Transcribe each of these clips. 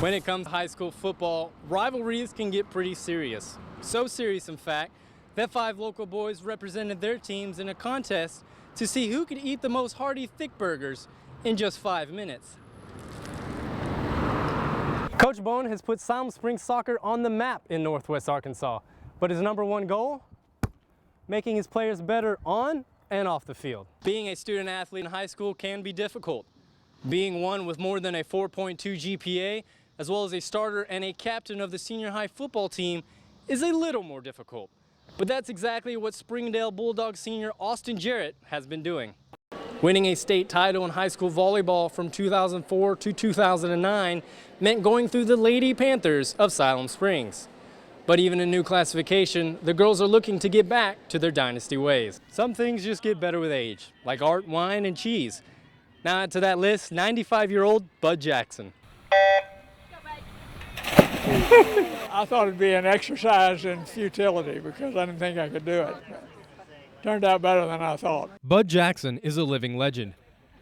When it comes to high school football, rivalries can get pretty serious. So serious, in fact, that 5 local boys represented their teams in a contest to see who could eat the most hearty thick burgers in just 5 minutes. Coach Bone has put Siloam Springs soccer on the map in Northwest Arkansas, but his number 1 goal? Making his players better on and off the field. Being a student athlete in high school can be difficult. Being one with more than a 4.2 GPA, as well as a starter and a captain of the senior high football team, is a little more difficult. But that's exactly what Springdale Bulldogs senior Austin Jarrett has been doing. Winning a state title in high school volleyball from 2004 to 2009 meant going through the Lady Panthers of Siloam Springs. But even in new classification, the girls are looking to get back to their dynasty ways. Some things just get better with age, like art, wine, and cheese. Now add to that list 95-year-old Bud Jackson. I thought it'd be an exercise in futility because I didn't think I could do it. Turned out better than I thought. Bud Jackson is a living legend.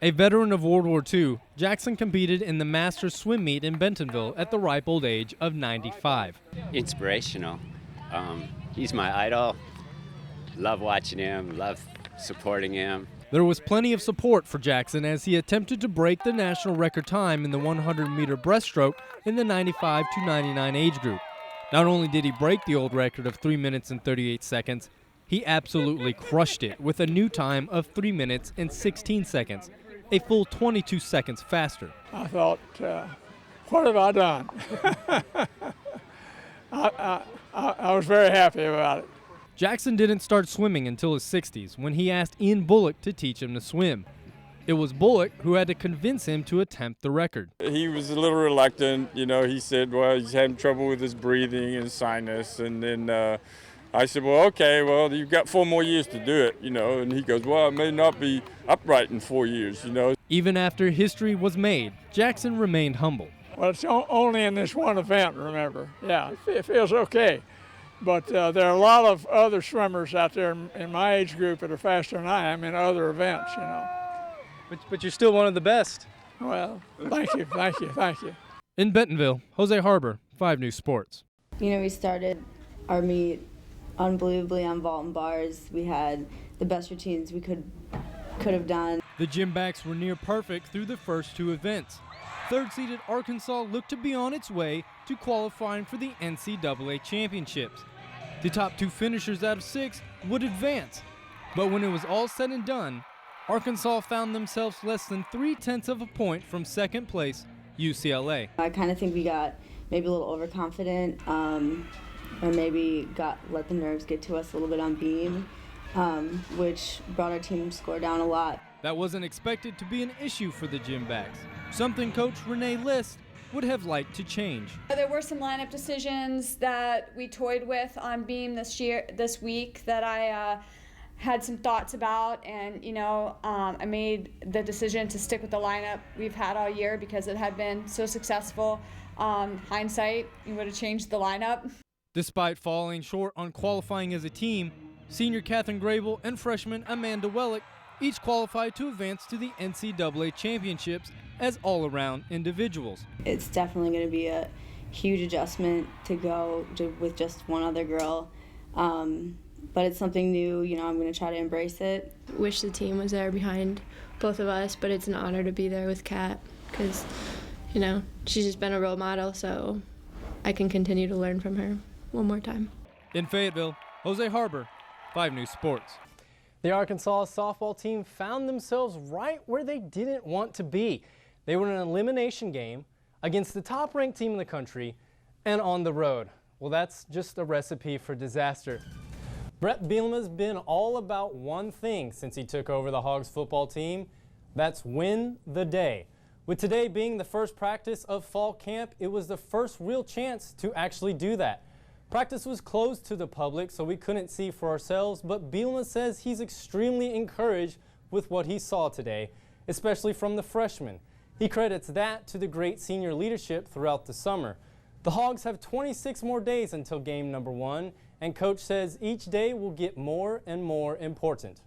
A veteran of World War II, Jackson competed in the Masters swim meet in Bentonville at the ripe old age of 95. Inspirational. He's my idol. Love watching him, love supporting him. There was plenty of support for Jackson as he attempted to break the national record time in the 100-meter breaststroke in the 95 to 99 age group. Not only did he break the old record of 3 minutes and 38 seconds, he absolutely crushed it with a new time of 3 minutes and 16 seconds, a full 22 seconds faster. I thought, what have I done? I was very happy about it. Jackson didn't start swimming until his 60s when he asked Ian Bullock to teach him to swim. It was Bullock who had to convince him to attempt the record. He was a little reluctant, he said, well, he's having trouble with his breathing and sinus, and then I said, well, okay, well, you've got 4 more years to do it, and he goes, well, I may not be upright in 4 years, Even after history was made, Jackson remained humble. Well, it's only in this one event, remember. Yeah, it feels okay. But there are a lot of other swimmers out there in my age group that are faster than I am in other events, But you're still one of the best. Well, thank you, thank you, thank you. In Bentonville, Jose Harber, 5 News Sports. We started our meet unbelievably on vault and bars. We had the best routines we could have done. The gym backs were near perfect through the first 2 events. Third-seeded Arkansas looked to be on its way to qualifying for the NCAA championships. The top 2 finishers out of 6 would advance. But when it was all said and done, Arkansas found themselves less than 0.3 of a point from second place, UCLA. I kind of think we got maybe a little overconfident, or maybe let the nerves get to us a little bit on beam, which brought our team score down a lot. That wasn't expected to be an issue for the gym backs, something Coach Renee List would have liked to change. There were some lineup decisions that we toyed with on beam this week that I had some thoughts about, and I made the decision to stick with the lineup we've had all year because it had been so successful. Hindsight, you would have changed the lineup. Despite falling short on qualifying as a team, senior Catherine Grable and freshman Amanda Wellick each qualified to advance to the NCAA championships as all-around individuals. It's definitely going to be a huge adjustment to go with just one other girl, but it's something new. I'm going to try to embrace it. Wish the team was there behind both of us, but it's an honor to be there with Kat because, she's just been a role model, so I can continue to learn from her one more time. In Fayetteville, Jose Harber, 5 News Sports. The Arkansas softball team found themselves right where they didn't want to be. They were in an elimination game against the top-ranked team in the country and on the road. Well, that's just a recipe for disaster. Brett Bielema's been all about one thing since he took over the Hogs football team. That's win the day. With today being the first practice of fall camp, it was the first real chance to actually do that. Practice was closed to the public, so we couldn't see for ourselves, but Bielema says he's extremely encouraged with what he saw today, especially from the freshmen. He credits that to the great senior leadership throughout the summer. The Hogs have 26 more days until game number 1, and Coach says each day will get more and more important.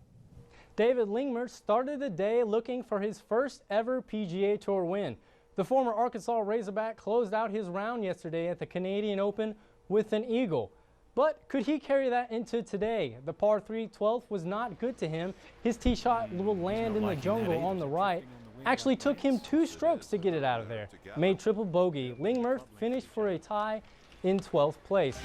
David Lingmer started the day looking for his first ever PGA Tour win. The former Arkansas Razorback closed out his round yesterday at the Canadian Open with an eagle. But could he carry that into today? The par 3 12th was not good to him. His tee shot will land in the jungle on the right. Actually took him 2 strokes to get it out of there. Made triple bogey. Lingmerth finished for a tie in 12th place.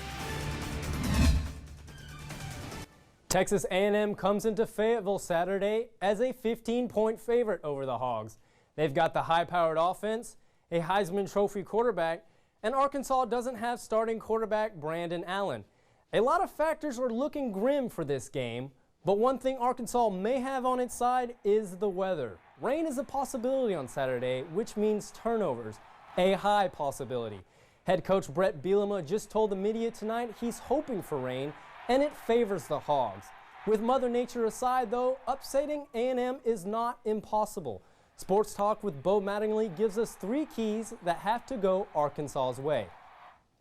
Texas A&M comes into Fayetteville Saturday as a 15-point favorite over the Hogs. They've got the high-powered offense, a Heisman Trophy quarterback, and Arkansas doesn't have starting quarterback Brandon Allen. A lot of factors are looking grim for this game, but one thing Arkansas may have on its side is the weather. Rain is a possibility on Saturday, which means turnovers, a high possibility. Head coach Brett Bielema just told the media tonight he's hoping for rain, and it favors the Hogs. With Mother Nature aside, though, upsetting A&M is not impossible. Sports Talk with Bo Mattingly gives us 3 keys that have to go Arkansas's way.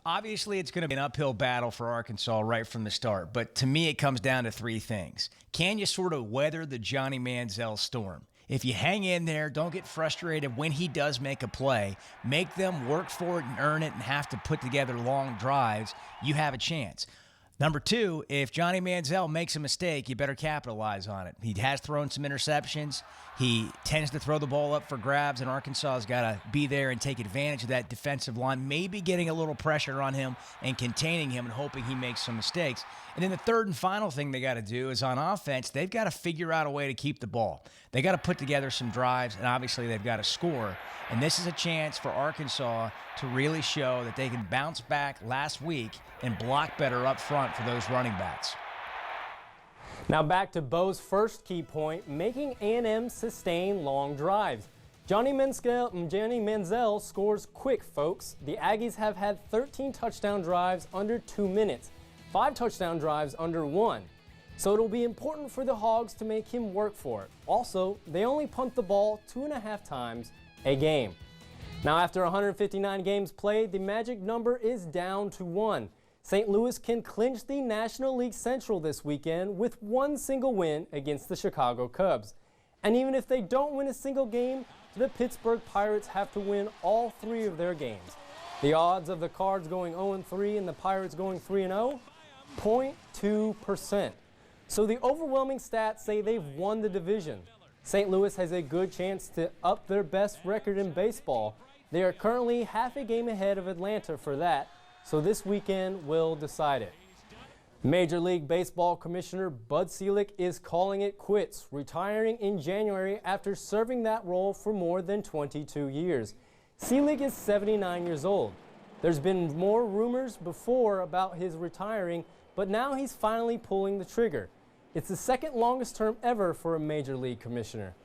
Obviously, it's going to be an uphill battle for Arkansas right from the start, but to me, it comes down to 3 things. Can you sort of weather the Johnny Manziel storm? If you hang in there, don't get frustrated when he does make a play, make them work for it and earn it and have to put together long drives, you have a chance. Number 2, if Johnny Manziel makes a mistake, you better capitalize on it. He has thrown some interceptions. He tends to throw the ball up for grabs, and Arkansas has got to be there and take advantage of that defensive line, maybe getting a little pressure on him and containing him and hoping he makes some mistakes. And then the third and final thing they got to do is on offense, they've got to figure out a way to keep the ball. They got to put together some drives, and obviously they've got to score. And this is a chance for Arkansas to really show that they can bounce back last week and block better up front for those running backs. Now back to Bo's first key point, making A&M sustain long drives. Johnny Manziel scores quick, folks. The Aggies have had 13 touchdown drives under 2 minutes, 5 touchdown drives under 1. So it'll be important for the Hogs to make him work for it. Also, they only punt the ball 2.5 times a game. Now after 159 games played, the magic number is down to 1. St. Louis can clinch the National League Central this weekend with 1 single win against the Chicago Cubs. And even if they don't win a single game, the Pittsburgh Pirates have to win all 3 of their games. The odds of the Cards going 0-3 and the Pirates going 3-0? 0.2%. So the overwhelming stats say they've won the division. St. Louis has a good chance to up their best record in baseball. They are currently half a game ahead of Atlanta for that, so this weekend will decide it. Major League Baseball Commissioner Bud Selig is calling it quits, retiring in January after serving that role for more than 22 years. Selig is 79 years old. There's been more rumors before about his retiring, but now he's finally pulling the trigger. It's the 2nd longest term ever for a Major League Commissioner.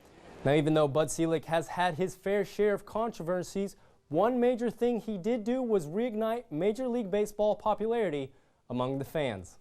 Now, even though Bud Selig has had his fair share of controversies, one major thing he did do was reignite Major League Baseball popularity among the fans.